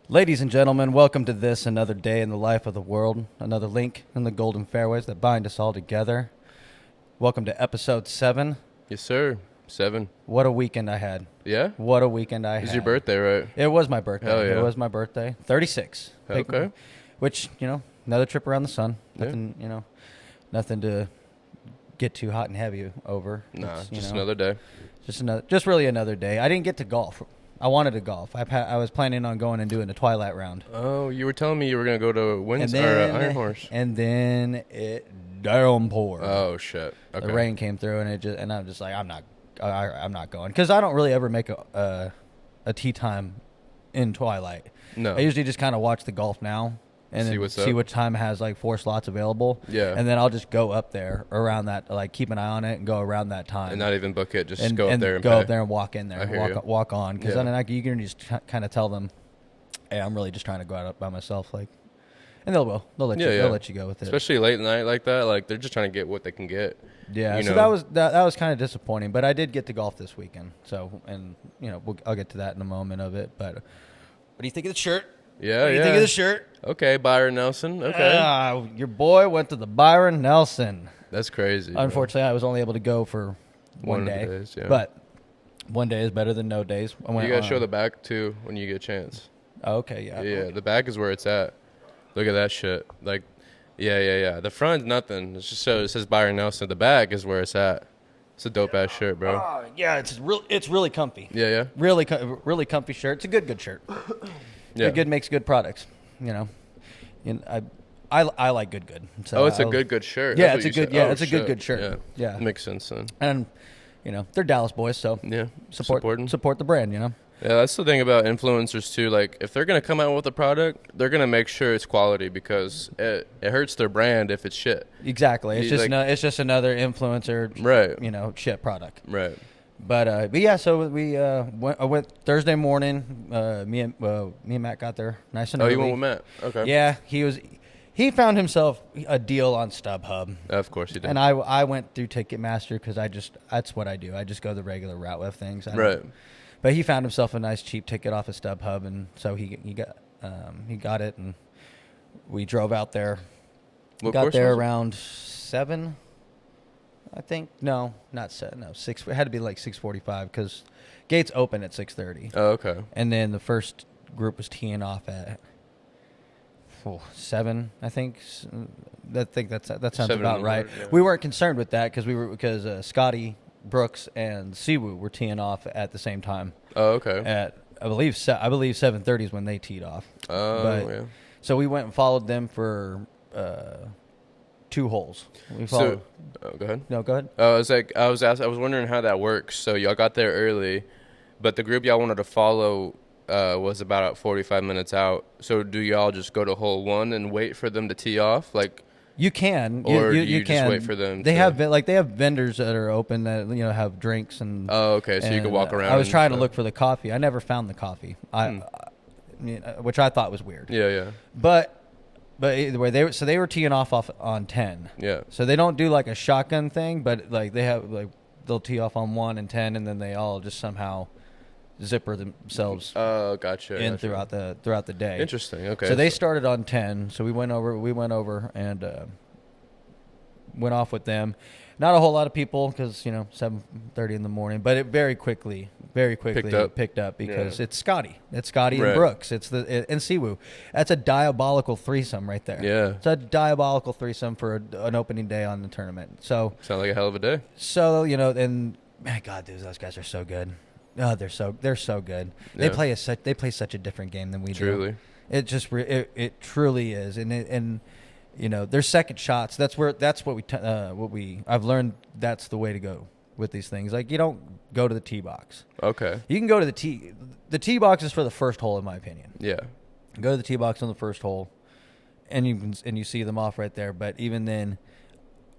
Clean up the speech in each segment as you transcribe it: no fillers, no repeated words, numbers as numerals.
Ladies and gentlemen, welcome to this another day in the life of the world, another link in the golden fairways that bind us all together. Welcome to episode 7. Yes, sir. 7. What a weekend I had. Yeah? What a weekend I had. It's your birthday, right? It was my birthday. Hell yeah. It was my birthday. 36. Okay. Which, another trip around the sun. Yeah. Nothing to get too hot and heavy over. Nah, It's, just another day. Just really another day. I didn't get to golf. I wanted to golf. I was planning on going and doing a twilight round. Oh, you were telling me you were going to go to Iron Horse. And then it downpoured. Oh, shit. Okay. The rain came through, and I'm just like, I'm not going, because I don't really ever make a tee time in twilight. No. I usually just kind of watch the Golf Now and see what time has like 4 slots available. Yeah. And then I'll just go up there around that, like keep an eye on it and go around that time. And not even book it, just go up there and go pay. up there and walk in there, walk on, because Yeah. then you can just kind of tell them, hey, I'm really just trying to go out by myself, like, and they'll let you go with it. Especially late night like that, like they're just trying to get what they can get. Yeah, so that was kind of disappointing, but I did get to golf this weekend. So, and I'll get to that in a moment of it. But what do you think of the shirt? Yeah, What do you think of the shirt? Okay, Byron Nelson. Okay. Your boy went to the Byron Nelson. That's crazy. Unfortunately, I was only able to go for one day. of the days, yeah. But one day is better than no days. You got to show the back, too, when you get a chance. Okay, yeah. Yeah, the back is where it's at. Look at that shit. Like, yeah. The front's nothing. It's just so it says Byron Nelson. The back is where it's at. It's a dope ass shirt, bro. Yeah, it's really comfy. Yeah. Really comfy shirt. It's a good shirt. Yeah. Good makes good products. I like good. So It's a good shirt. Yeah, That's it's what a you good. said. It's a good shirt. Yeah. Makes sense then. And they're Dallas boys, so Yeah. support the brand. Yeah, that's the thing about influencers too. Like, if they're gonna come out with a product, they're gonna make sure it's quality, because it hurts their brand if it's shit. Exactly. It's just another influencer, Right. Shit product. Right. But yeah, so we I went Thursday morning. Me and Matt got there nice and Oh, early. you went with Matt? Okay. Yeah, he found himself a deal on StubHub. Of course he did. And I went through Ticketmaster because that's what I do. I just go the regular route with things. Right. But he found himself a nice cheap ticket off of StubHub, and so he got it, and we drove out there. What got course there was it? around 7, I think. No, not 7. No, 6. It had to be like 6:45 because gates open at 6:30. Oh, okay. And then the first group was teeing off at 7, I think. I think that sounds 7 about in the right. morning, yeah. We weren't concerned with that because Scotty Brooks and Siwoo were teeing off at the same time. Oh, okay. At I believe 7:30 is when they teed off. Oh, yeah. So we went and followed them for 2 holes. We followed. Go ahead. No, go ahead. I was wondering how that works. So y'all got there early, but the group y'all wanted to follow was about 45 minutes out. So do y'all just go to hole 1 and wait for them to tee off? Like, You can, Or you do you can just wait for them They to- have they have vendors that are open that have drinks and. oh, okay. So you can walk around. I was and trying to stuff. look for the coffee. I never found the coffee. Which I thought was weird. Yeah. But either way, they were teeing off on 10. Yeah. So they don't do like a shotgun thing, but like they'll tee off on 1 and 10, and then they all just somehow zipper themselves Oh, gotcha. throughout the day. Interesting. Okay. So they started on 10. So we went over and went off with them. Not a whole lot of people because 7:30 in the morning, but it very quickly picked up because it's Scotty Right. and Brooks. And Siwoo. That's a diabolical threesome right there. Yeah. It's a diabolical threesome for an opening day on the tournament. So Sound like a hell of a day. and man, God, dude, those guys are so good. Oh, they're so good. Yeah. They play such a different game than we do. Truly. It just it truly is, and their second shots. That's what I've learned. That's the way to go with these things. Like, you don't go to the tee box. Okay. You can go to the tee box is for the first hole, in my opinion. Yeah. Go to the tee box on the first hole, and you see them off right there. But even then,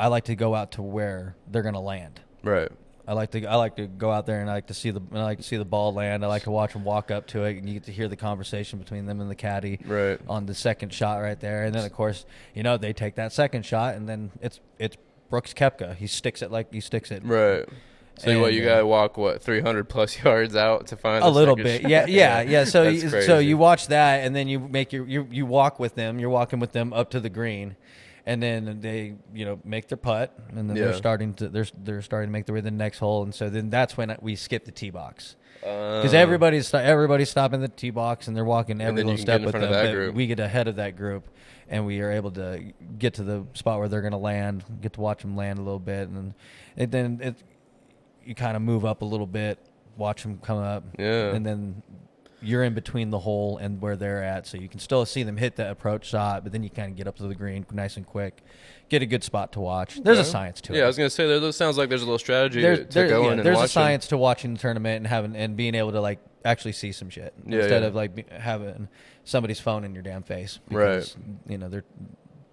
I like to go out to where they're gonna land. Right. I like to go out there and I like to see the ball land. I like to watch them walk up to it, and you get to hear the conversation between them and the caddy Right. on the second shot right there. And then of course, they take that second shot, and then it's Brooks Koepka. He sticks it. Right. So what you gotta walk 300 plus yards out to find a little bit, yeah. So you watch that, and then you make you walk with them. You're walking with them up to the green, and then they make their putt, and then they're starting to make their way to the next hole, and so then that's when we skip the tee box because everybody's stopping the tee box and they're walking every little step with them. But we get ahead of that group, and we are able to get to the spot where they're going to land, get to watch them land a little bit, and then you kind of move up a little bit, watch them come up, and then you're in between the hole and where they're at, so you can still see them hit the approach shot, but then you kind of get up to the green nice and quick, get a good spot to watch. There's a science to it. Yeah, I was going to say, there sounds like there's a little strategy to go in and watch. There's a science to watching the tournament and being able to like actually see some shit instead of like having somebody's phone in your damn face. Because,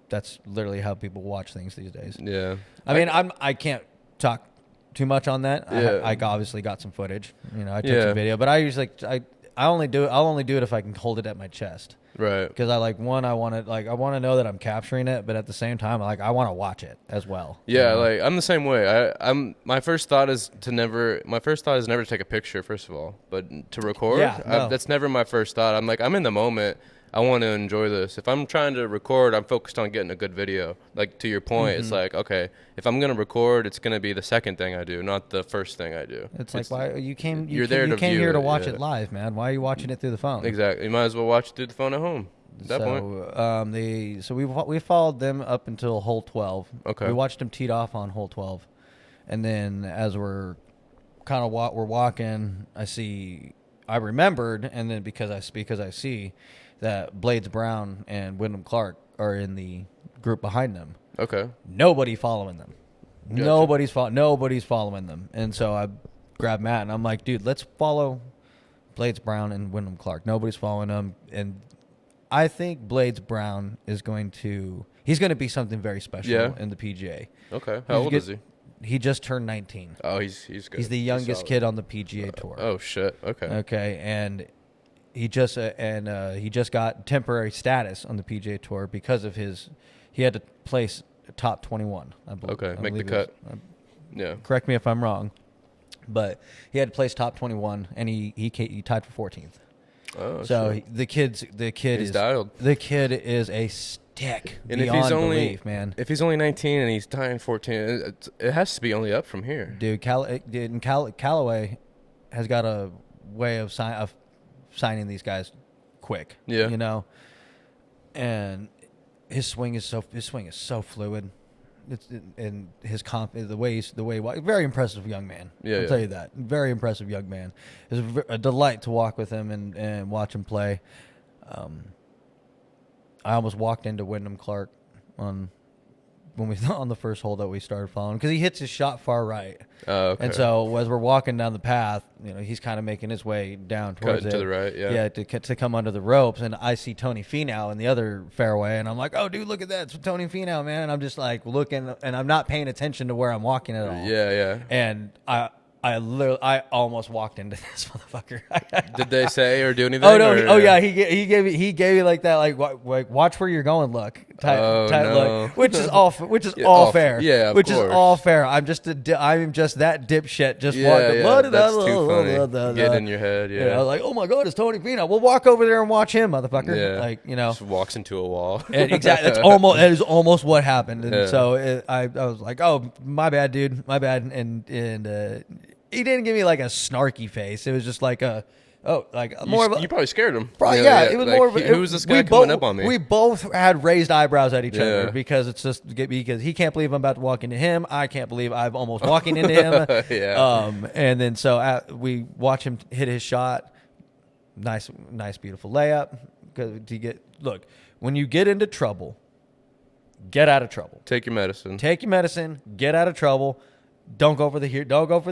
that's literally how people watch things these days. Yeah. I mean, I can't talk too much on that. Yeah. I obviously got some footage. I took some video, but I usually I'll only do it if I can hold it at my chest. Right. Because I want to know that I'm capturing it, but at the same time, I want to watch it as well. Yeah, like I'm the same way. My first thought is never to take a picture, first of all, but to record. That's never my first thought. I'm like, I'm in the moment. I want to enjoy this. If I'm trying to record, I'm focused on getting a good video. Like, to your point, it's like, okay, if I'm going to record, it's going to be the second thing I do, not the first thing I do. It's like, why you came here to watch it live, man. Why are you watching it through the phone? Exactly. You might as well watch it through the phone at home at that point. So we followed them up until hole 12. Okay. We watched them teed off on hole 12. And then as we're kind of we're walking, I remembered, and then because I see that Blades Brown and Wyndham Clark are in the group behind them. Okay. Nobody following them. Gotcha. Nobody's following them. And so I grabbed Matt and I'm like, dude, let's follow Blades Brown and Wyndham Clark. Nobody's following them. And I think Blades Brown he's going to be something very special in the PGA. Okay. How old is he? He just turned 19. Oh, he's good. He's the youngest kid on the PGA Tour. Oh shit. Okay. Okay, and he just got temporary status on the PGA Tour because of he had to place top 21. I believe. Okay, make the cut. Yeah. Correct me if I'm wrong, but he had to place top 21, and he tied for 14th. Oh, so shit. the kid He's dialed. The kid is a stick. And beyond belief, man. If he's only 19 and he's tying 14, it has to be only up from here. Dude, Callaway has got a way of signing these guys quick. Yeah. And his swing is so fluid. And his very impressive young man. I'll tell you that. Very impressive young man. It was a delight to walk with him and watch him play. I almost walked into Wyndham Clark on the first hole that we started following because he hits his shot far right. Oh, okay. And so as we're walking down the path, he's kind of making his way down towards it. To the right, yeah. Yeah, to come under the ropes. And I see Tony Finau in the other fairway, and I'm like, oh, dude, look at that. It's Tony Finau, man. And I'm just like looking, and I'm not paying attention to where I'm walking at all. Yeah, yeah. And I almost walked into this motherfucker. Did they say or do anything? Oh no! Yeah, he gave me like that, like watch where you're going, look, type look, which is all fair. Yeah, which is all fair. I'm just that dipshit. Just walking. That's too funny. Get in your head. Yeah, like, oh my god, it's Tony Finau. We'll walk over there and watch him, motherfucker. Yeah. Just walks into a wall. Exactly. That is almost what happened. And so I was like, oh, my bad, dude, my bad, and. He didn't give me like a snarky face. It was just like more of a. You probably scared him. Probably, it was more of a. Who's this guy coming up on me? We both had raised eyebrows at each other because because he can't believe I'm about to walk into him. I can't believe I'm almost walking into him. Yeah. And then so we watch him hit his shot. Nice, beautiful layup. Look, when you get into trouble, get out of trouble. Take your medicine. Get out of trouble. Don't go for the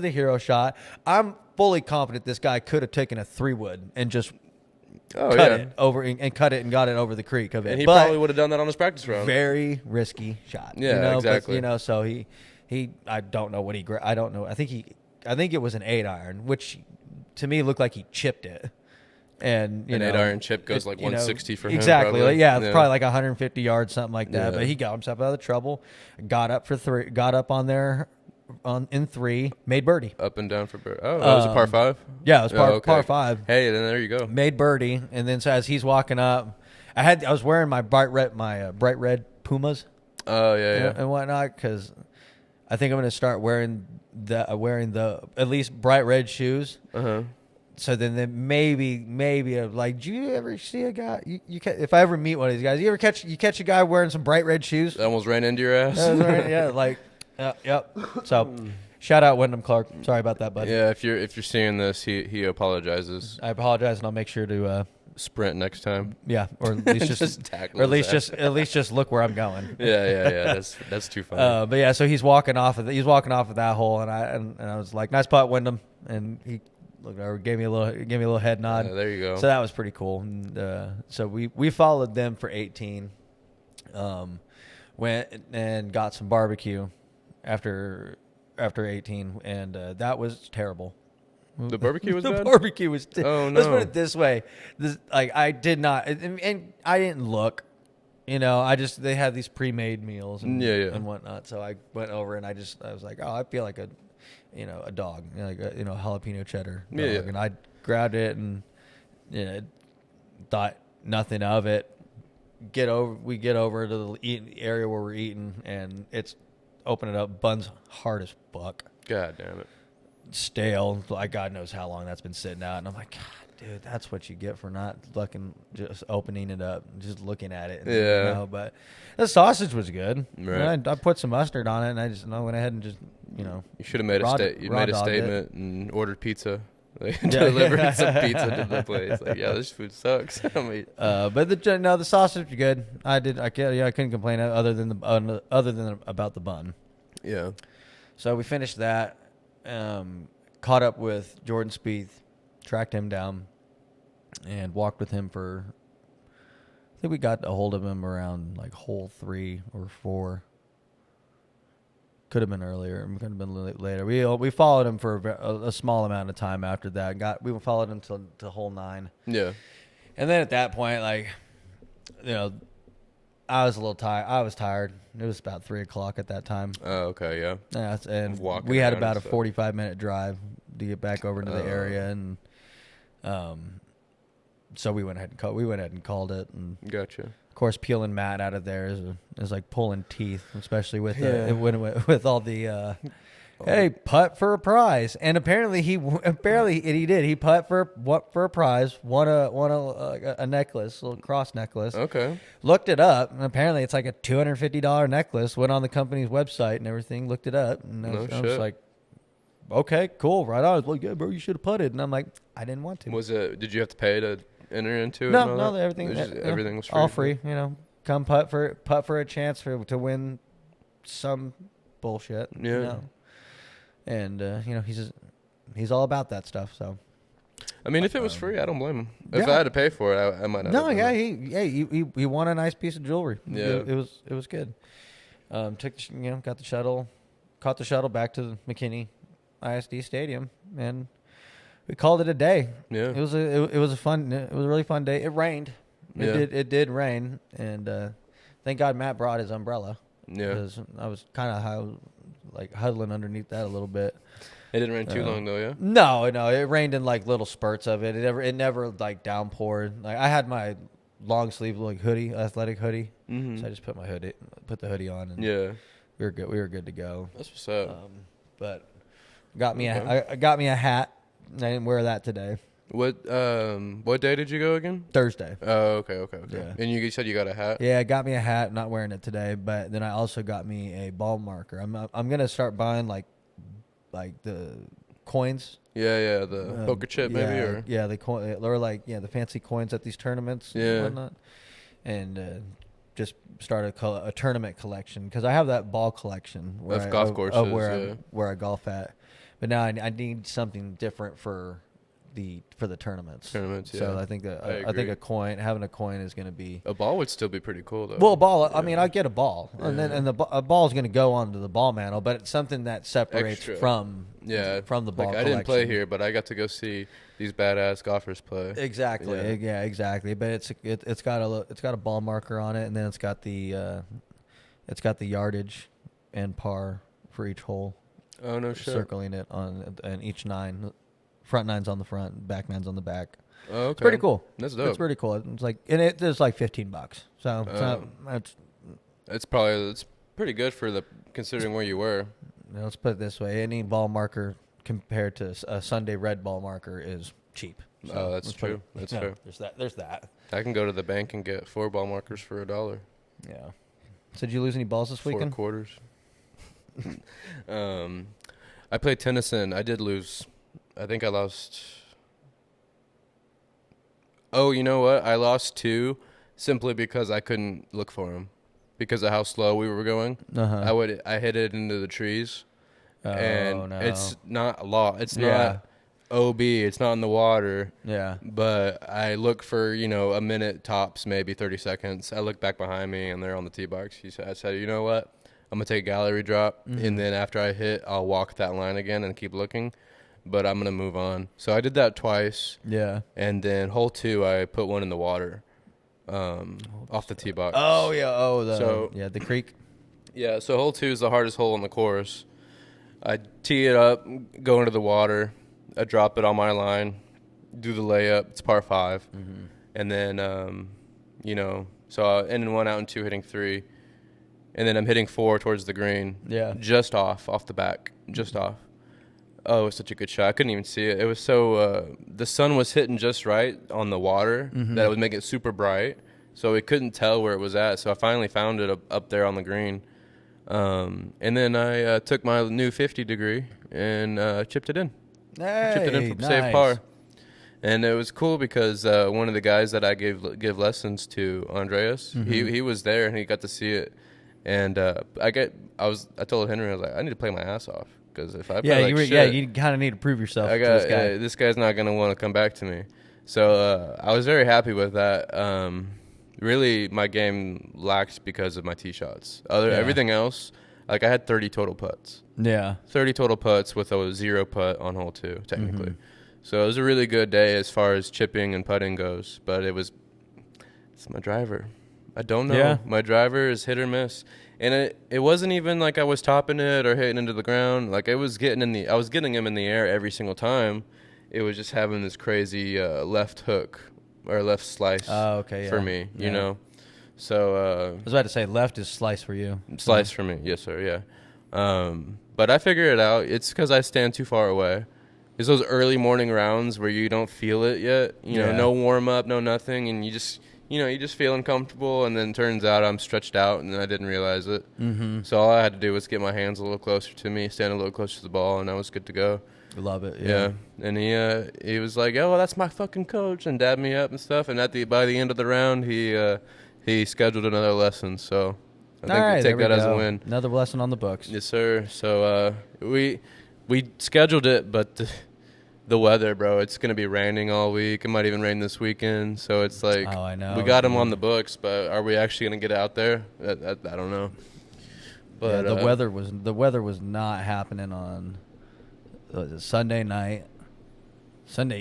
hero shot. I'm fully confident this guy could have taken a 3-wood and just cut it over and cut it and got it over the creek of it. And he probably would have done that on his practice round. Very risky shot. Yeah, exactly. But, so he I don't know what I don't know. I think it was an 8-iron, which to me looked like he chipped it. And an 8-iron chip goes like 160 for him. Exactly. Probably. It's probably like 150 yards, something like that. But he got himself out of trouble, got up on there in 3, made birdie. Up and down for birdie. Oh, that was a par 5? Yeah, it was par 5. Hey, then there you go. Made birdie, and then so as he's walking up, I was wearing my bright red Pumas. Oh, yeah. And whatnot, because I think I'm going to start wearing the at least bright red shoes. Uh-huh. So then maybe like, do you ever see a guy? If I ever meet one of these guys, you ever catch a guy wearing some bright red shoes? That almost ran into your ass. Yeah, like, yep. So, shout out Wyndham Clark. Sorry about that, buddy. Yeah, if you're seeing this, he apologizes. I apologize, and I'll make sure to sprint next time. Yeah, or at least just tackle. Or at least just look where I'm going. Yeah. That's too funny. But yeah, so he's walking off of that hole, and I was like, nice putt, Wyndham, and he looked over, gave me a little head nod. Yeah, there you go. So that was pretty cool. And, so we followed them for 18. Went and got some barbecue after 18, and that was terrible. The barbecue was bad? The barbecue was oh, no. Let's put it this way. I did not, and I didn't look. They had these pre-made meals and whatnot. So I went over and I was like, oh, I feel like a dog, like a jalapeno cheddar dog. Yeah. And I grabbed it and thought nothing of it. We get over to the area where we're eating, and it's open it up. Bun's hard as fuck. God damn it. Stale. Like God knows how long that's been sitting out, and I'm like, God, dude, that's what you get for not looking, just opening it up, just looking at it. Yeah. But the sausage was good. Right. I put some mustard on it, and I went ahead and just You should have made a statement and ordered pizza. Delivered some pizza to the place. Like, yeah, this food sucks. But the sausage was good. I couldn't complain other than about the bun. Yeah. So we finished that. Caught up with Jordan Spieth, tracked him down, and walked with him for. I think we got a hold of him around like hole 3 or 4. Could have been earlier. Could have been later. We followed him for a small amount of time after that. We followed him to hole 9. Yeah. And then at that point, I was a little tired. I was tired. It was about 3:00 at that time. Oh, okay, yeah. Yeah, and we had about a 45-minute drive to get back over into the area, and so we went ahead and called it. And gotcha. Of course, peeling Matt out of there is like pulling teeth, especially with with all the hey, putt for a prize. And apparently he did. He putt for a prize, won a necklace, a little cross necklace. Okay. Looked it up, and apparently it's like a $250 necklace. Went on the company's website and everything, looked it up, and I was like, okay, cool, right on. I was like, yeah, bro, you should have putted. And I'm like, I didn't want to. Did you have to pay to enter into it? No, everything was free. All free, come putt for a chance to win some bullshit. Yeah. And he's all about that stuff. So, I mean, if it was free, I don't blame him. If I had to pay for it, I might not. No, yeah, he won a nice piece of jewelry. Yeah, it was good. Got the shuttle, caught the shuttle back to McKinney ISD Stadium, and we called it a day. Yeah, it was a really fun day. It rained. It did rain, and thank God Matt brought his umbrella. Yeah, because I was kind of huddling underneath that a little bit. It didn't rain too long though, yeah. No, it rained in like little spurts of it. It never like downpoured. Like I had my long sleeve athletic hoodie. Mm-hmm. So I just put the hoodie on, and we were good to go. That's what's up. But got me a hat. I didn't wear that today. What day did you go again? Thursday. Oh, okay. Yeah. And you said you got a hat? Yeah, I got me a hat. I'm not wearing it today, but then I also got me a ball marker. I'm gonna start buying like the coins. Yeah, the poker chip maybe, or the coin, or the fancy coins at these tournaments. Yeah. And whatnot. And just start a tournament collection, because I have that ball collection of golf courses where I golf at, but now I need something different for the tournaments. So I think having a coin is going to be. A ball would still be pretty cool though. Well, a ball. Yeah. I mean, I get a ball, and a ball is going to go onto the ball mantle, but it's something that separates from the ball. Like, I didn't play here, but I got to go see these badass golfers play. Exactly. Yeah, exactly. But it's got a ball marker on it, and then it's got the yardage and par for each hole. Oh, no shit. Circling it on each 9. Front 9's on the front, back 9's on the back. Oh, okay. It's pretty cool. That's dope. It's pretty cool. It's like, and it's like $15. So it's pretty good for considering where you were. Let's put it this way: any ball marker compared to a Sunday red ball marker is cheap. So that's true. That's fair. There's that. I can go to the bank and get 4 ball markers for $1. Yeah. So did you lose any balls this weekend? 4 quarters. I played Tenison. I did lose. I think I lost. Oh, you know what? I lost 2 simply because I couldn't look for them because of how slow we were going. I hit it into the trees, and it's not a lot. It's not OB. It's not in the water. Yeah. But I look for a minute tops, maybe 30 seconds. I look back behind me, and they're on the tee box. I said, you know what? I'm gonna take a gallery drop, and then after I hit, I'll walk that line again and keep looking. But I'm going to move on. So I did that twice. Yeah. And then hole 2, I put one in the water off the tee box. Oh, yeah. The creek. Yeah, so hole 2 is the hardest hole on the course. I tee it up, go into the water. I drop it on my line, do the layup. It's par 5. Mm-hmm. And then, so I ended 1 out and 2 hitting 3. And then I'm hitting 4 towards the green. Yeah. Just off the back. Just off. Oh, it was such a good shot. I couldn't even see it. It was so the sun was hitting just right on the water that it would make it super bright. So we couldn't tell where it was at. So I finally found it up there on the green. And then I took my new 50 degree and chipped it in. Hey, chipped it in for save par. And it was cool because one of the guys that I give lessons to, Andreas, he was there and he got to see it. And I told Henry, I was like, I need to play my ass off. Because if I play you kind of need to prove yourself to this guy. This guy's not going to want to come back to me. So I was very happy with that. Really, my game lacked because of my tee shots. Everything else, like I had 30 total putts. Yeah. 30 total putts with a 0 putt on hole 2, technically. So it was a really good day as far as chipping and putting goes. But it's my driver. I don't know. Yeah. My driver is hit or miss. And it wasn't even like I was topping it or hitting into the ground. Like I was getting him in the air every single time. It was just having this crazy left hook or left slice for me, you know. So I was about to say left is slice for you. Slice for me, yes sir, yeah. But I figured it out. It's because I stand too far away. It's those early morning rounds where you don't feel it yet. You know, no warm up, no nothing, and you just feel uncomfortable, and then turns out I'm stretched out, and I didn't realize it. So all I had to do was get my hands a little closer to me, stand a little closer to the ball, and I was good to go. Love it, yeah. And he was like, "Oh, well, that's my fucking coach," and dabbed me up and stuff. And by the end of the round, he scheduled another lesson. So I think we take that as a win. Another lesson on the books. Yes, sir. So we scheduled it, but the weather, bro, it's going to be raining all week. It might even rain this weekend. So it's like, I know. We got him on the books, but are we actually going to get out there? I don't know. But the weather was not happening on Sunday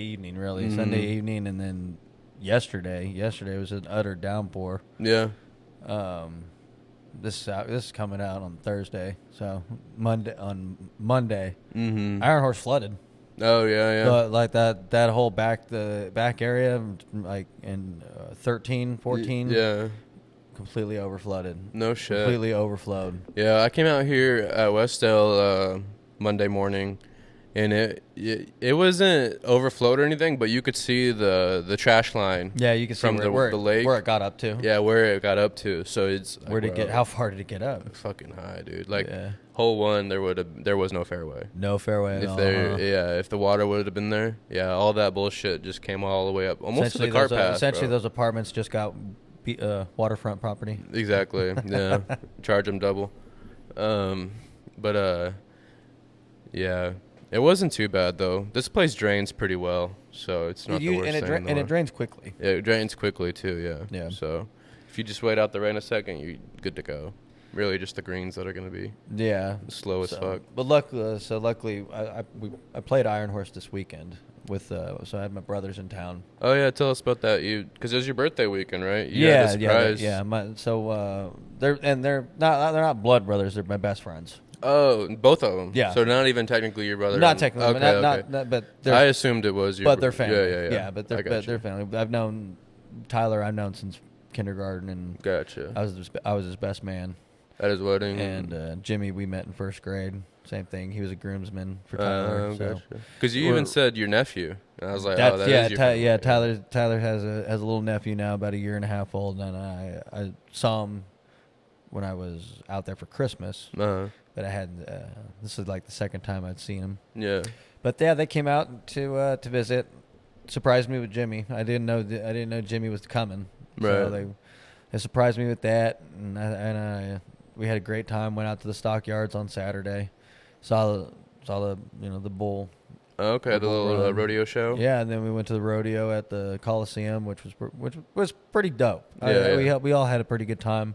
evening, really. Sunday evening, and then yesterday was an utter downpour. Yeah. This is coming out on Thursday, so Monday. Iron Horse flooded. Oh yeah. But like that whole back area, like in 13, 14. Yeah. Completely overflooded. No shit. Completely overflowed. Yeah, I came out here at Westdale Monday morning, and it wasn't overflowed or anything, but you could see the trash line. Yeah, you could see from the lake where it got up to. Yeah, where it got up to. So it's how far did it get up? Fucking high, dude. Like hole 1, there was no fairway. No fairway at all. If the water would have been there, all that bullshit just came all the way up, almost to the cart path. Essentially, those apartments just got waterfront property. Exactly. Yeah. Charge them double. Yeah. It wasn't too bad though. This place drains pretty well, so it's not the worst thing in the world. And it drains quickly. Yeah, it drains quickly too. Yeah. Yeah. So if you just wait out the rain a second, you're good to go. Really, just the greens that are going to be slow as fuck. But luckily, I played Iron Horse this weekend with so I had my brothers in town. Oh yeah, tell us about that. Because it was your birthday weekend, right? You had a surprise. They're not blood brothers. They're my best friends. Oh, both of them. Yeah. So not even technically your brother. Not technically, Okay, but I assumed it was your. But they're family. Yeah. But they're family. I've known Tyler. I've known since kindergarten, and gotcha. I was his best man At his wedding. And Jimmy, we met in first grade. Same thing. He was a groomsman for Tyler. Gotcha. Because you even said your nephew, and I was like, that is your family. Tyler has a little nephew now, about a year and a half old, and I saw him when I was out there for Christmas. But I had this is like the second time I'd seen him. Yeah. But yeah, they came out to visit. Surprised me with Jimmy. I didn't know Jimmy was coming. Right. So they surprised me with that, and we had a great time. Went out to the stockyards on Saturday. Saw the the bull. Okay, the little rodeo show. Yeah, and then we went to the rodeo at the Coliseum, which was pretty dope. We all had a pretty good time.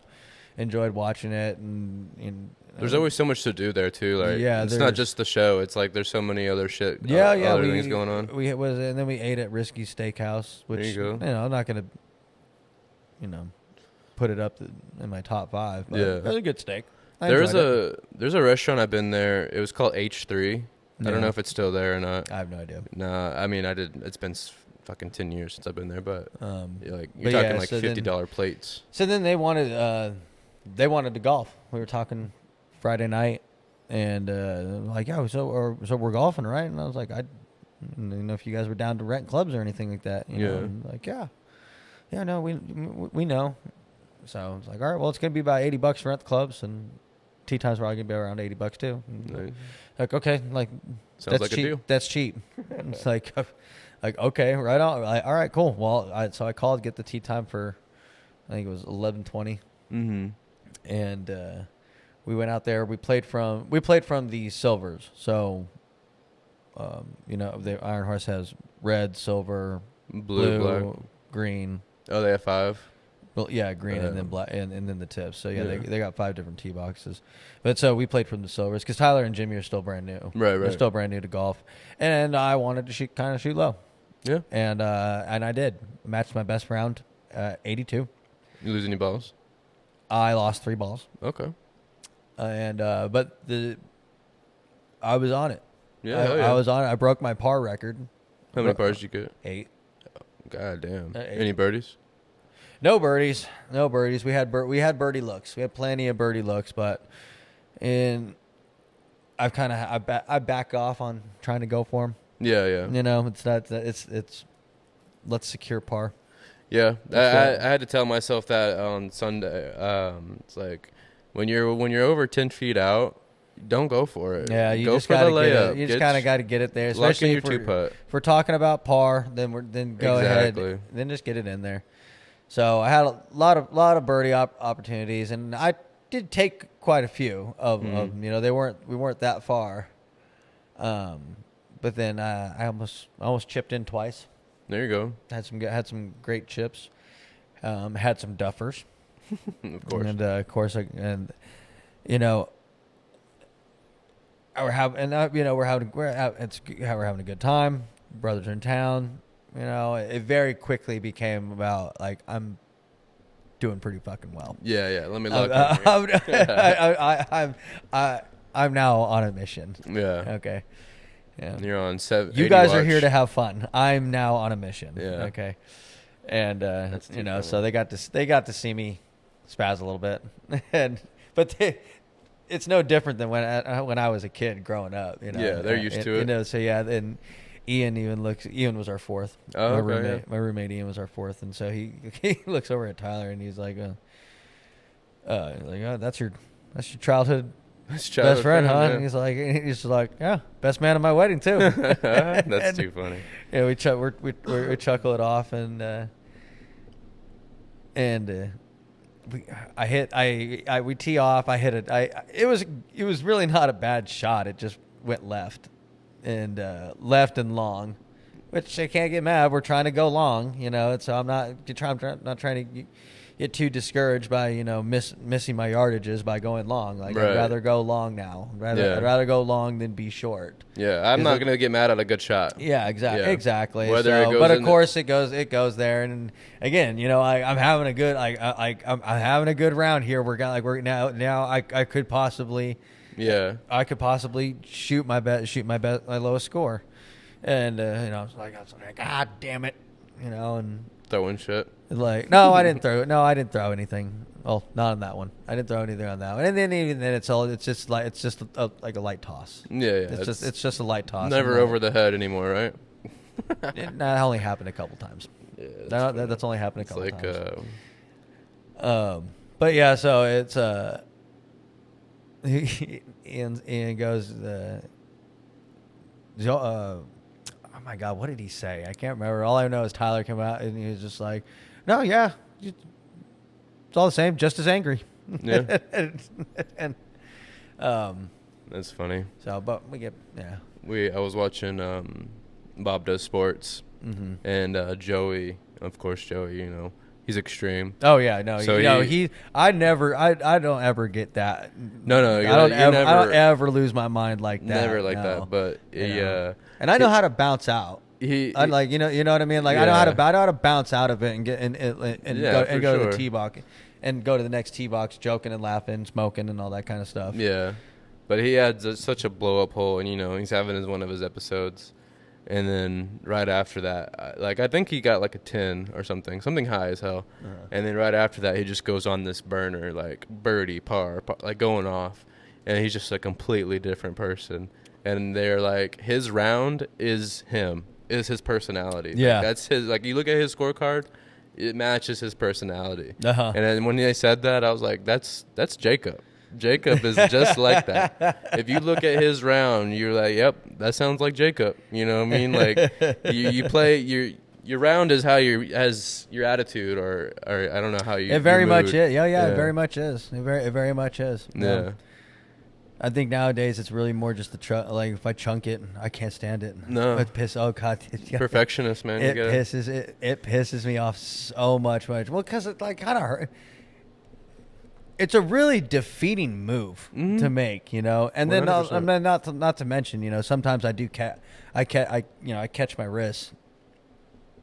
Enjoyed watching it, and there's always so much to do there too. Like, it's not just the show. It's like there's so many other shit. Other things going on. And then we ate at Risky Steakhouse, which there you go. I'm not gonna, put it up in my top 5. But it was a good steak. There's a restaurant I've been there. It was called H3. I don't know if it's still there or not. I have no idea. Nah, I mean I did. It's been fucking 10 years since I've been there, but you're talking like $50 plates. So then they wanted to golf. We were talking Friday night, and so we're golfing, right? And I was like, I didn't know if you guys were down to rent clubs or anything like that. You know? And like, no, we know. So I was like, all right, well, it's gonna be about $80 to rent the clubs, and tee time's probably gonna be around $80 too. Nice. Like, okay, like sounds that's like cheap. a deal. That's cheap. It's like okay, right on. All right, cool. Well, so I called, get the tee time for, I think it was 11:20. Mm-hmm. And we went out there. We played from the silvers. So, the Iron Horse has red, silver, blue, black, green. Oh, they have 5. Well, yeah, green and then black, and then the tips. So they got 5 different tee boxes. But so we played from the silvers because Tyler and Jimmy are still brand new. Right. They're still brand new to golf, and I wanted to shoot low. Yeah. And I did. Matched my best round, 82. You lose any balls? I lost 3 balls. Okay. But I was on it. Yeah, I was on it. I broke my par record. How many pars did you get? 8. God damn. 8. Any birdies? No birdies. We had birdie looks. We had plenty of birdie looks, but I back off on trying to go for them. Yeah. It's not. It's let's secure par. Yeah, I had to tell myself that on Sunday. It's like when you're over 10 feet out, don't go for it. Yeah, you go just for gotta the layup. You just kind of got to get it there. Especially if if we're talking about par, then go ahead. Then just get it in there. So I had a lot of birdie opportunities, and I did take quite a few of them. We weren't that far. But then I almost chipped in twice. There you go. Had some great chips. Had some duffers. Of course. And of course, we're having a good time. Brothers are in town. It very quickly became about like I'm doing pretty fucking well. Yeah. Let me look. I'm now on a mission. Yeah. Okay. Yeah. You're on 7. You guys are here to have fun. I'm now on a mission. Yeah. Okay. And That's too funny. so they got to see me spaz a little bit, it's no different than when I was a kid growing up. Yeah, they're used to it. So yeah, and Ian was our fourth. Oh, my roommate Ian was our fourth, and so he looks over at Tyler and he's like, that's your childhood best friend, huh? Yeah. And he's just like, yeah, best man at my wedding too. That's too funny. Yeah, we chuckle it off, and we tee off. I hit it. It was really not a bad shot. It just went left and long, which I can't get mad. We're trying to go long, So I'm not trying to get too discouraged by missing my yardages by going long. Like right. I'd rather go long now. I'd rather go long than be short. Yeah, I'm not gonna get mad at a good shot. Yeah, exactly. Whether it goes but of course it goes there, and again, I'm having a good I'm having a good round here. We're now I could possibly Yeah. I could possibly shoot my lowest score. And, I was like, God damn it. And throwing shit. Like, no, I didn't throw anything. Well, not on that one. I didn't throw anything on that one. And then even then, it's just like a light toss. Yeah. It's just a light toss. Never over the head anymore, right? That only happened a couple times. Yeah, that's only happened a couple times. But yeah, so it's Ian goes oh my God, what did he say? I can't remember. All I know is Tyler came out and he was just like, no, yeah, it's all the same, just as angry. Yeah. and that's funny. So, but I was watching Bob Does Sports, and Joey, of course, he's extreme. Oh yeah, no. So I don't ever get that. No, I don't ever lose my mind like that. Never like that. But and I know how to bounce out. I like you know what I mean. Like I know how to bounce out of it and get and go to the tee box and go to the next tee box, joking and laughing, smoking and all that kind of stuff. Yeah, but he had such a blow up hole, and he's having one of his episodes. And then right after that, I think he got like a 10 or something high as hell. And then right after that, he just goes on this burner, like birdie, par, like going off. And he's just a completely different person. And they're like, his round is his personality. Yeah. That's his, you look at his scorecard, it matches his personality. Uh-huh. And then when they said that, I was like, that's Jacob. Jacob is just like that. If you look at his round, you're like, yep, that sounds like Jacob. You know what I mean? Like you play your round is how your attitude or I don't know how you. It very much is. Yeah. It very much is. It very much is. Yeah. I think nowadays it's really more just the if I chunk it, I can't stand it. No. It pisses. Oh God. Perfectionist, man. It pisses me off so much. Well, because it kind of hurt. It's a really defeating move to make, and then not to mention, sometimes I do I catch my wrist,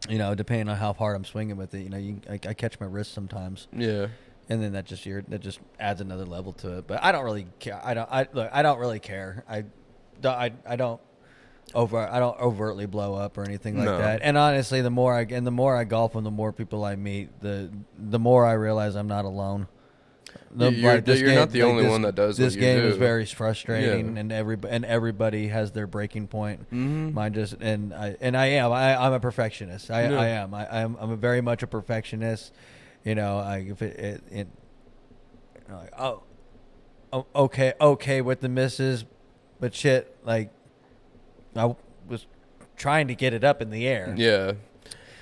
depending on how hard I'm swinging with it, I catch my wrist sometimes. Yeah. And then that just adds another level to it. But I don't really care. I don't really care. I don't overtly blow up or anything like that. And honestly, the more I golf and the more people I meet, the more I realize I'm not alone. You're not the only one that does this what game you do. is very frustrating, and everybody has their breaking point. Mine just I'm a perfectionist. I am. I'm very much a perfectionist. Okay with the misses, but shit, I was trying to get it up in the air. Yeah.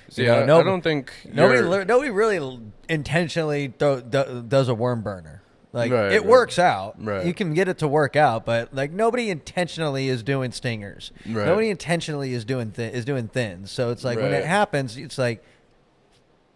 See, I don't think nobody really intentionally does a worm burner. It works out. Right. You can get it to work out, but nobody intentionally is doing stingers. Right. Nobody intentionally is doing thins. So it's when it happens, it's like,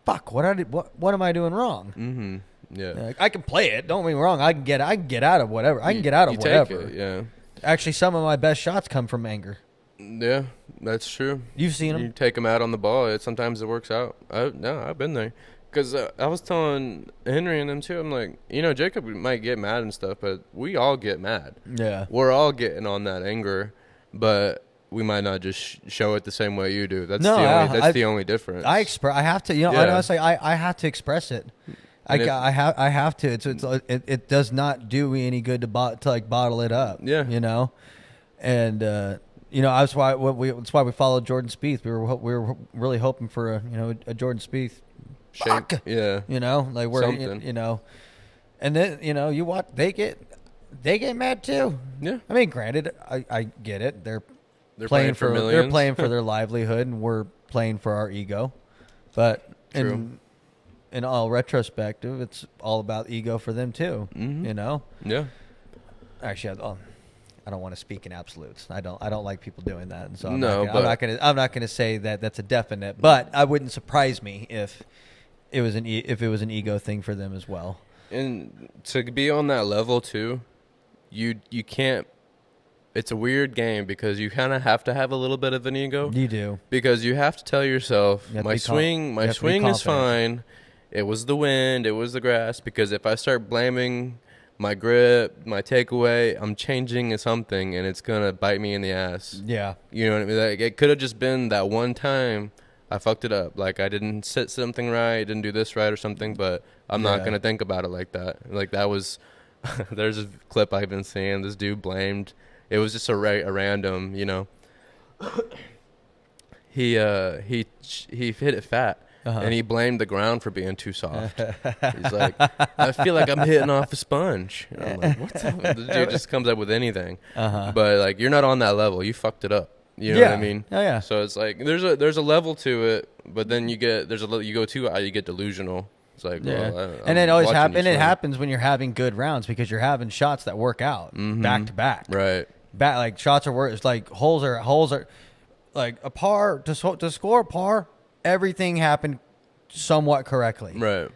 fuck, what am I doing wrong? Mm-hmm. Yeah. I can play it. Don't get me wrong. I can get out of whatever. I can get out of whatever. Take it, yeah. Actually, some of my best shots come from anger. Yeah, that's true. You've seen them. You take them out on the ball. Sometimes it works out. I've been there. Because I was telling Henry and them too, I'm like, Jacob might get mad and stuff, but we all get mad. Yeah. We're all getting on that anger, but we might not just show it the same way you do. That's the only difference. I have to, honestly, I have to express it. I have to. It does not do me any good to bottle it up. Yeah. And that's why we followed Jordan Spieth. We were really hoping for a Jordan Spieth. Fuck. Yeah. We're something. And then you watch they get mad too. Yeah. I mean, granted, I get it. They're playing for millions. They're playing for their livelihood, and we're playing for our ego. But in all retrospective, it's all about ego for them too. Mm-hmm. Yeah. Actually, I don't want to speak in absolutes. I don't like people doing that, and so I'm not gonna say that that's a definite. But I wouldn't surprise me if it was an ego thing for them as well. And to be on that level too, you can't. It's a weird game because you kind of have to have a little bit of an ego. You do, because you have to tell yourself, my swing is fine. It was the wind, it was the grass. Because if I start blaming my grip, my takeaway, I'm changing something, and it's going to bite me in the ass. Yeah. You know what I mean? Like, it could have just been that one time I fucked it up. Like, I didn't set something right, didn't do this right or something, but I'm not going to think about it like that. Like, that was – there's a clip I've been seeing. This dude blamed – it was just a random, you know. He hit it fat. And he blamed the ground for being too soft. He's like, I feel like I'm hitting off a sponge. And I'm like, what the dude just comes up with anything. But like, you're not on that level. You fucked it up. You know what I mean? Oh yeah. So it's like there's a level to it, but then you get you go too high, you get delusional. It's like, well, and it always happens. And it happens when you're having good rounds because you're having shots that work out back to back. Right. Like shots are work. It's like holes are like a par to score a par. Everything happened somewhat correctly. Right.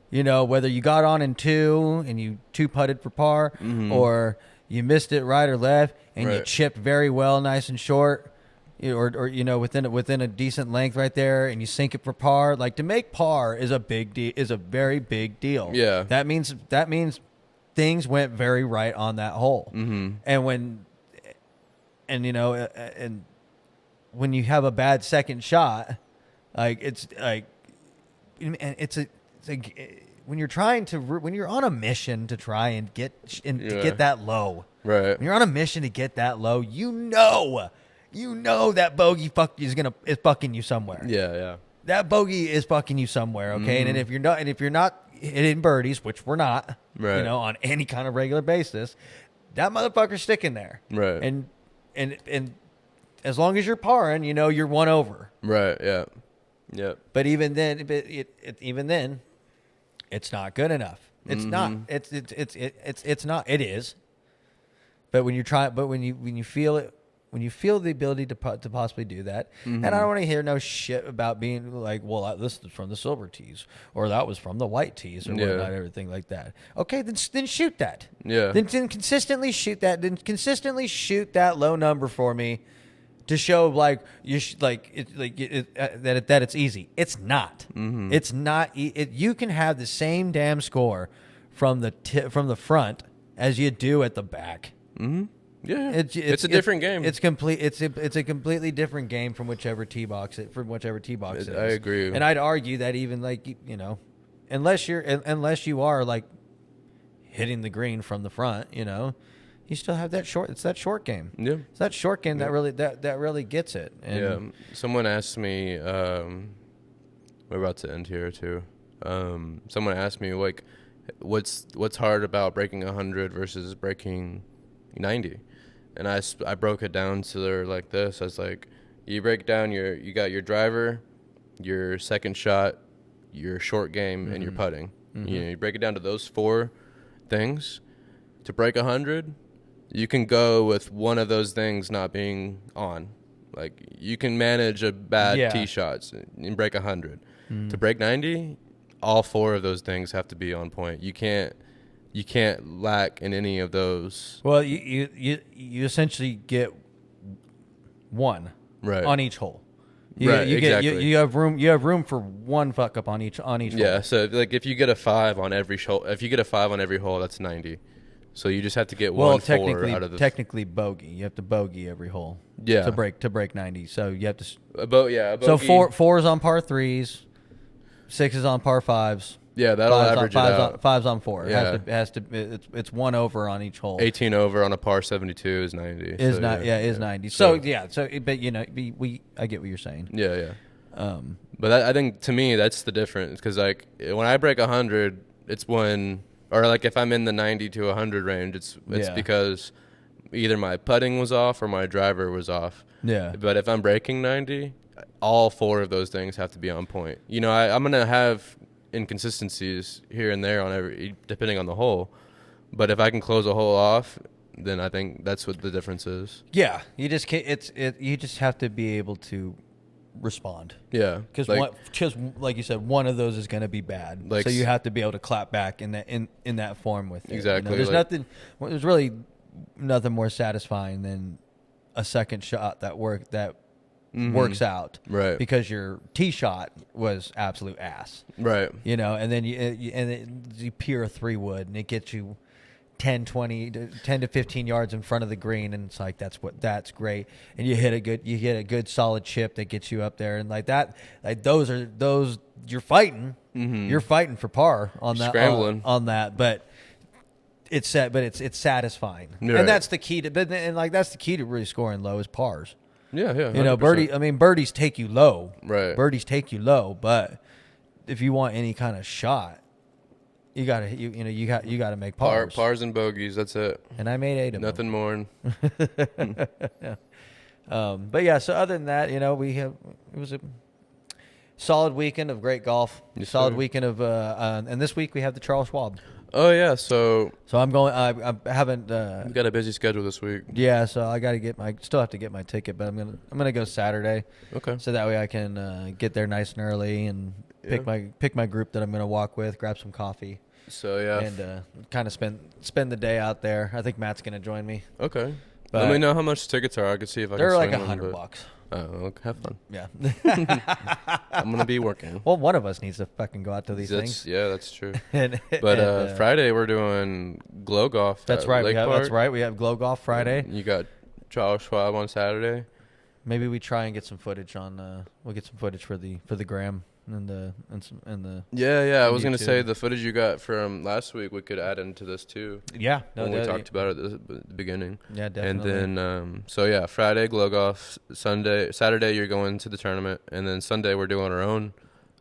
You know, whether you got on in 2 and you 2-putted for par, or you missed it right or left and you chipped very well, nice and short, or you know, within a decent length right there, and you sink it for par. Like, to make par is a very big deal. Yeah. That means things went very right on that hole. And when you have a bad second shot, like, it's like, and it's like when you're on a mission to try and to get that low. Right. When you're on a mission to get that low, you know that bogey is fucking you somewhere. Yeah. That bogey is fucking you somewhere, okay? And if you're not hitting birdies, which we're not, right, you know, on any kind of regular basis, that motherfucker's sticking there. Right. And as long as you're parring, you know you're one over. Right. Yeah. Yep. But even then, it's not good enough. It's not. It's not. It is. But when you feel it, when you feel the ability to possibly do that, and I don't want to hear no shit about being like, well, this is from the silver tees, or that was from the white tees, or whatnot, everything like that. Okay, then shoot that. Yeah. Then consistently shoot that. Then consistently shoot that low number for me. To show that it's easy. It's not. It's not. You can have the same damn score from the front as you do at the back. Yeah, it's a different game. It's complete. It's a completely different game from whichever tee box is. I agree. And I'd argue that even, like, you know, unless you are like hitting the green from the front, you know. You still have that short. It's that short game. Yeah, it's that short game that really gets it. And someone asked me. We're about to end here too. Someone asked me, like, what's hard about breaking 100 versus breaking 90, and I broke it down to there like this. I was like, you break down you got your driver, your second shot, your short game, and your putting. You know, you break it down to those 4 things. To break 100. You can go with one of those things not being on. Like, you can manage a bad tee shots and break 100. To break 90, all 4 of those things have to be on point. You can't lack in any of those. Well, you essentially get one on each hole. Exactly. You have room for one fuck up on each hole. Yeah, so like if you get a 5 on every hole, that's 90. So you just have to get 1 4 out of the... technically bogey. You have to bogey every hole. Yeah. To break 90. So you have to... A bogey. So 4's on par 3s, 6 is on par 5s. Yeah, that'll average it out. 5's on 4. Yeah. It's 1 over on each hole. 18 over on a par 72 is 90. Is 90. So but you know, I get what you're saying. Yeah. But I think, to me, that's the difference, because like when I break 100, it's when... Or like if I'm in the 90 to 100 range, it's because either my putting was off or my driver was off. Yeah. But if I'm breaking 90, all 4 of those things have to be on point. You know, I'm going to have inconsistencies here and there depending on the hole. But if I can close a hole off, then I think that's what the difference is. Yeah. You just can't, you just have to be able to respond. Yeah, because like you said, one of those is going to be bad. Like, so you have to be able to clap back in that form with it. Exactly. You know, there's really nothing more satisfying than a second shot that works out. Right. Because your tee shot was absolute ass. Right. You know, and then you peer a 3-wood and it gets you 10 to 15 yards in front of the green, and it's like that's great. And you hit a good solid chip that gets you up there, and like that, like those you're fighting. Mm-hmm. You're fighting for par on that, scrambling on that, but it's satisfying, right. And that's the key to that's the key to really scoring low is pars. Yeah, 100%. You know, birdies take you low, right? Birdies take you low, but if you want any kind of shot, you gotta make pars. Pars and bogeys. That's it. And I made 8 of Nothing more. Yeah. But yeah. So other than that, you know, it was a solid weekend of great golf. Yes, solid sir. weekend of and this week we have the Charles Schwab. Oh yeah. So I'm going. I haven't. We've got a busy schedule this week. Yeah. So I got to still have to get my ticket, but I'm gonna go Saturday. Okay. So that way I can get there nice and early and pick my group that I'm gonna walk with, grab some coffee. So yeah, and kind of spend the day out there. I think Matt's gonna join me. Okay. Let me know how much tickets are. I could see if I can. They're like swing $100. Oh, okay. Have fun. Yeah. I'm gonna be working. Well, one of us needs to fucking go out to these things. Yeah, that's true. and Friday we're doing glow golf. That's right. That's right. We have glow golf Friday. You got Charles Schwab on Saturday. Maybe we try and get some footage on. We'll get some footage for the gram and the. Yeah. I was gonna say the footage you got from last week we could add into this too. Yeah. No, we talked about it at the beginning. Yeah, definitely. And then Friday glow golf. Saturday you're going to the tournament, and then Sunday we're doing our own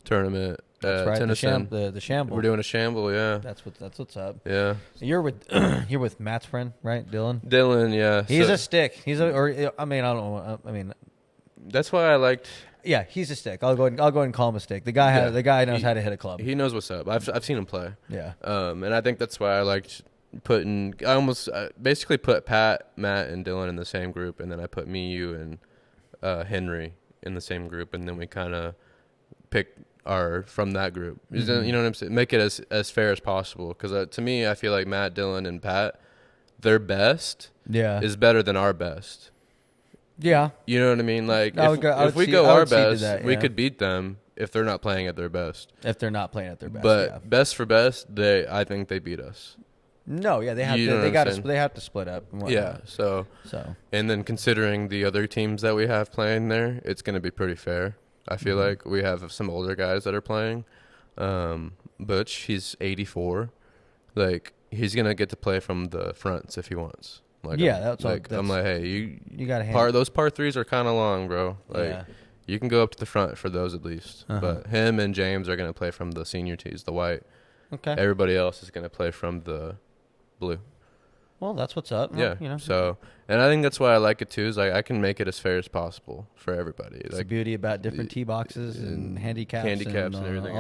tournament. That's right. Tenison. The shamble. We're doing a shamble. Yeah. That's what's up. Yeah. You're with Matt's friend, right, Dylan? Dylan, yeah. He's a stick. I mean, I don't know. I mean, that's why I liked. Yeah, he's a stick. I'll go ahead and call him a stick. The guy knows how to hit a club. He knows what's up. I've seen him play. Yeah. And I think that's why I liked I basically put Pat, Matt, and Dylan in the same group, and then I put me, you, and Henry in the same group, and then we kind of pick from that group. Mm-hmm. You know what I'm saying? Make it as fair as possible, because to me, I feel like Matt, Dylan, and Pat, their best is better than our best. Yeah. You know what I mean? Like, if we go our best, we could beat them if they're not playing at their best. If they're not playing at their best. But best for best, I think they beat us. No, yeah, they have they have to split up. Yeah, so and then considering the other teams that we have playing there, it's going to be pretty fair. I feel like we have some older guys that are playing. Butch, he's 84. Like, he's going to get to play from the fronts if he wants. Like, yeah, I'm like, hey, you got to those par threes are kind of long, bro. Like, you can go up to the front for those at least. Uh-huh. But him and James are going to play from the senior tees, the white. Okay. Everybody else is going to play from the blue. Well, that's what's up. Yeah. You know. So, and I think that's why I like it too. Is like I can make it as fair as possible for everybody. It's like the beauty about different tee boxes and handicaps and everything.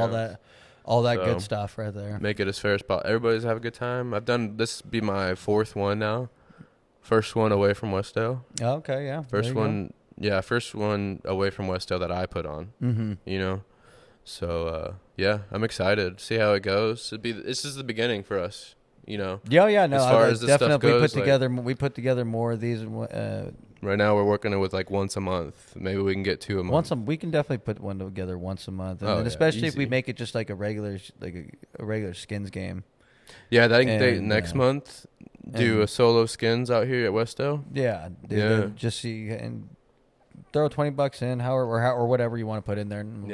All that good stuff right there. Make it as fair as possible. Everybody's have a good time. I've done this. Be my fourth one now. First one away from Westdale. Oh, okay. Yeah. First one. Yeah. First one away from Westdale that I put on. Mm-hmm. You know. So I'm excited. See how it goes. This is the beginning for us. You know. Yeah. No. As far as this definitely stuff goes, we put together more of these. Right now we're working with like once a month. Maybe we can get 2 a month. We can definitely put one together once a month, and especially if we make it just like a regular skins game. Yeah, I think next month do a solo skins out here at Westdale. Yeah, just see and throw $20 in, or whatever you want to put in there, and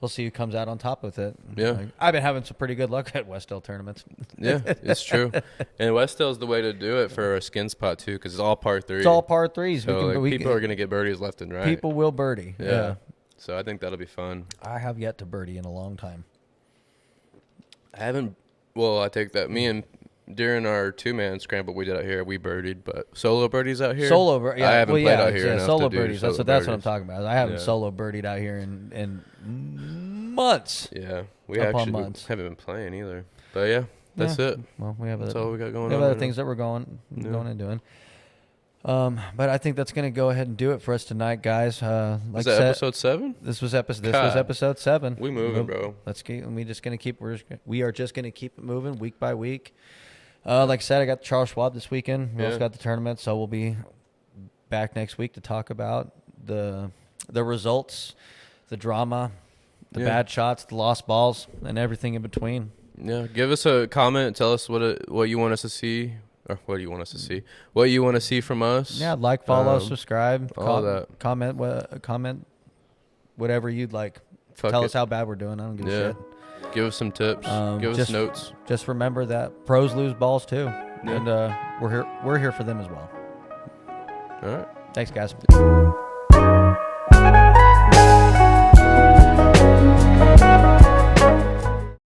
we'll see who comes out on top with it. Yeah, I've been having some pretty good luck at Westdale tournaments. Yeah, it's true, and Westdale's the way to do it for a skin spot too, because it's all par 3. It's all par 3s. So people are gonna get birdies left and right. People will birdie. Yeah. So I think that'll be fun. I have yet to birdie in a long time. I haven't. Well, I take that. Me and during our 2-man scramble we did out here, we birdied, but solo birdies out here. I haven't played out here. Yeah, solo birdies. That's what I'm talking about. I haven't solo birdied out here in months. Yeah, we actually haven't been playing either. But that's it. Well, that's all we got going on. We have other things that we're going and doing. But I think that's going to go ahead and do it for us tonight, guys. Is that episode 7? This was episode 7. We moving, bro. We are just going to keep it moving week by week. Like I said, I got Charles Schwab this weekend. We also got the tournament, so we'll be back next week to talk about the results, the drama, the bad shots, the lost balls, and everything in between. Yeah, give us a comment. Tell us what you want us to see, or what do you want us to see? What you want to see from us? Yeah, like, follow, subscribe, all that. Comment whatever you'd like. Tell us how bad we're doing. I don't give a shit. Give us some tips. Give us notes. Just remember that pros lose balls too, and we're here for them as well. All right. Thanks, guys.